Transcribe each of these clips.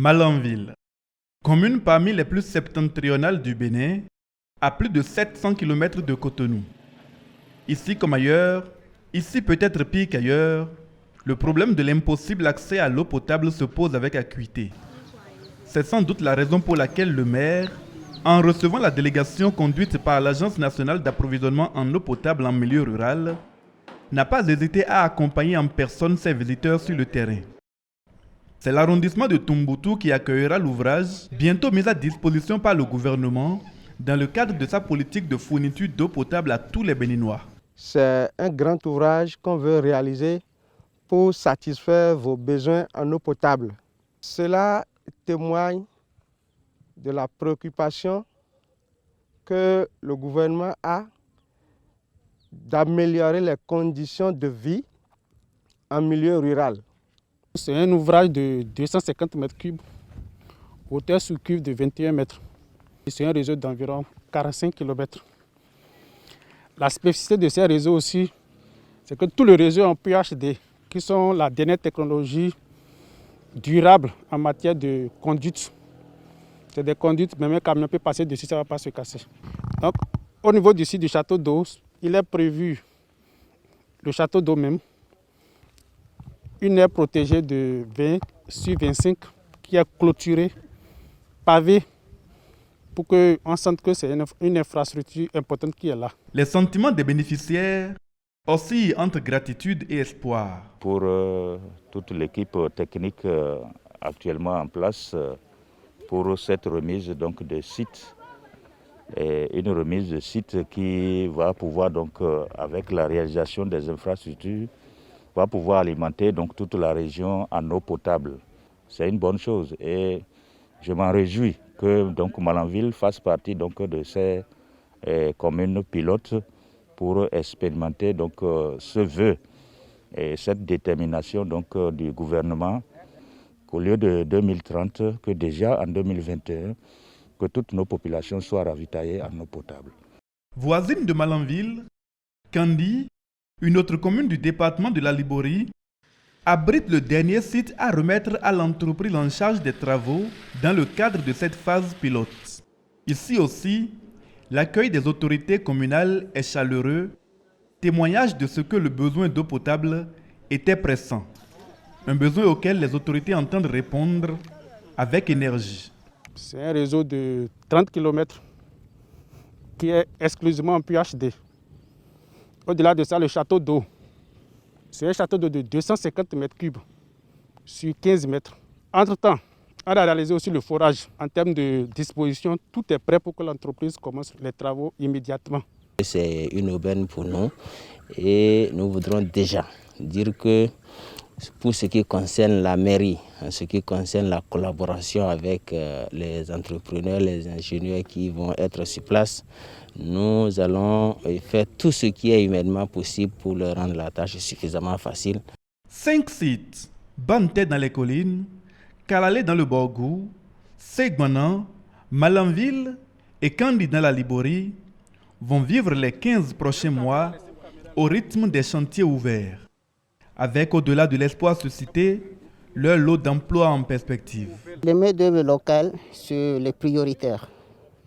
Malanville, commune parmi les plus septentrionales du Bénin, à plus de 700 km de Cotonou. Ici comme ailleurs, ici peut-être pire qu'ailleurs, le problème de l'impossible accès à l'eau potable se pose avec acuité. C'est sans doute la raison pour laquelle le maire, en recevant la délégation conduite par l'Agence nationale d'approvisionnement en eau potable en milieu rural, n'a pas hésité à accompagner en personne ses visiteurs sur le terrain. C'est l'arrondissement de Tombouctou qui accueillera l'ouvrage, bientôt mis à disposition par le gouvernement, dans le cadre de sa politique de fourniture d'eau potable à tous les Béninois. C'est un grand ouvrage qu'on veut réaliser pour satisfaire vos besoins en eau potable. Cela témoigne de la préoccupation que le gouvernement a d'améliorer les conditions de vie en milieu rural. C'est un ouvrage de 250 mètres cubes, hauteur sous cuve de 21 mètres. C'est un réseau d'environ 45 km. La spécificité de ces réseaux aussi, c'est que tous les réseaux en PHD, qui sont la dernière technologie durable en matière de conduite. C'est des conduites, même un camion peut passer dessus, ça ne va pas se casser. Donc, au niveau du site du château d'eau, il est prévu, le château d'eau même, une aire protégée de 20 sur 25 qui est clôturée, pavée, pour qu'on sente que c'est une infrastructure importante qui est là. Les sentiments des bénéficiaires oscillent entre gratitude et espoir. Pour toute l'équipe technique actuellement en place, pour cette remise donc, de site, et une remise de site qui va pouvoir, donc, avec la réalisation des infrastructures, va pouvoir alimenter donc, toute la région en eau potable. C'est une bonne chose et je m'en réjouis que donc, Malanville fasse partie donc, de ces communes pilotes pour expérimenter donc, ce vœu et cette détermination donc, du gouvernement qu'au lieu de 2030, que déjà en 2021, que toutes nos populations soient ravitaillées en eau potable. Voisine de Malanville, Kandi, une autre commune du département de la Liborie, abrite le dernier site à remettre à l'entreprise en charge des travaux dans le cadre de cette phase pilote. Ici aussi, l'accueil des autorités communales est chaleureux, témoignage de ce que le besoin d'eau potable était pressant. Un besoin auquel les autorités entendent répondre avec énergie. C'est un réseau de 30 km qui est exclusivement en PHD. Au-delà de ça, le château d'eau, c'est un château d'eau de 250 mètres cubes sur 15 mètres. Entre-temps, on a réalisé aussi le forage. En termes de disposition, tout est prêt pour que l'entreprise commence les travaux immédiatement. C'est une aubaine pour nous et nous voudrons déjà dire que pour ce qui concerne la mairie, en ce qui concerne la collaboration avec les entrepreneurs, les ingénieurs qui vont être sur place, nous allons faire tout ce qui est humainement possible pour leur rendre la tâche suffisamment facile. 5 sites, Banté dans les collines, Kalalé dans le Borgou, Segmanan, Malanville et Kandi dans la Liborie vont vivre les 15 prochains mois au rythme des chantiers ouverts, avec au-delà de l'espoir suscité, leur lot d'emplois en perspective. Les main-d'œuvre locales, c'est les prioritaires.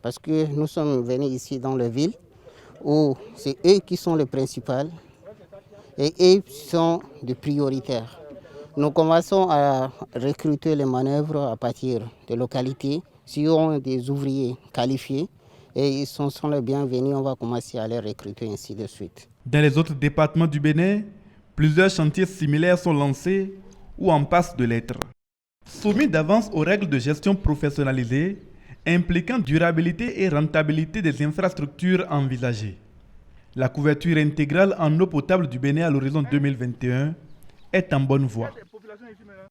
Parce que nous sommes venus ici dans la ville où c'est eux qui sont les principaux et eux sont des prioritaires. Nous commençons à recruter les manœuvres à partir des localités. Si on a des ouvriers qualifiés et ils sont les bienvenus, on va commencer à les recruter ainsi de suite. Dans les autres départements du Bénin, plusieurs chantiers similaires sont lancés ou en passe de l'être. Soumis d'avance aux règles de gestion professionnalisées, impliquant durabilité et rentabilité des infrastructures envisagées. La couverture intégrale en eau potable du Bénin à l'horizon 2021 est en bonne voie.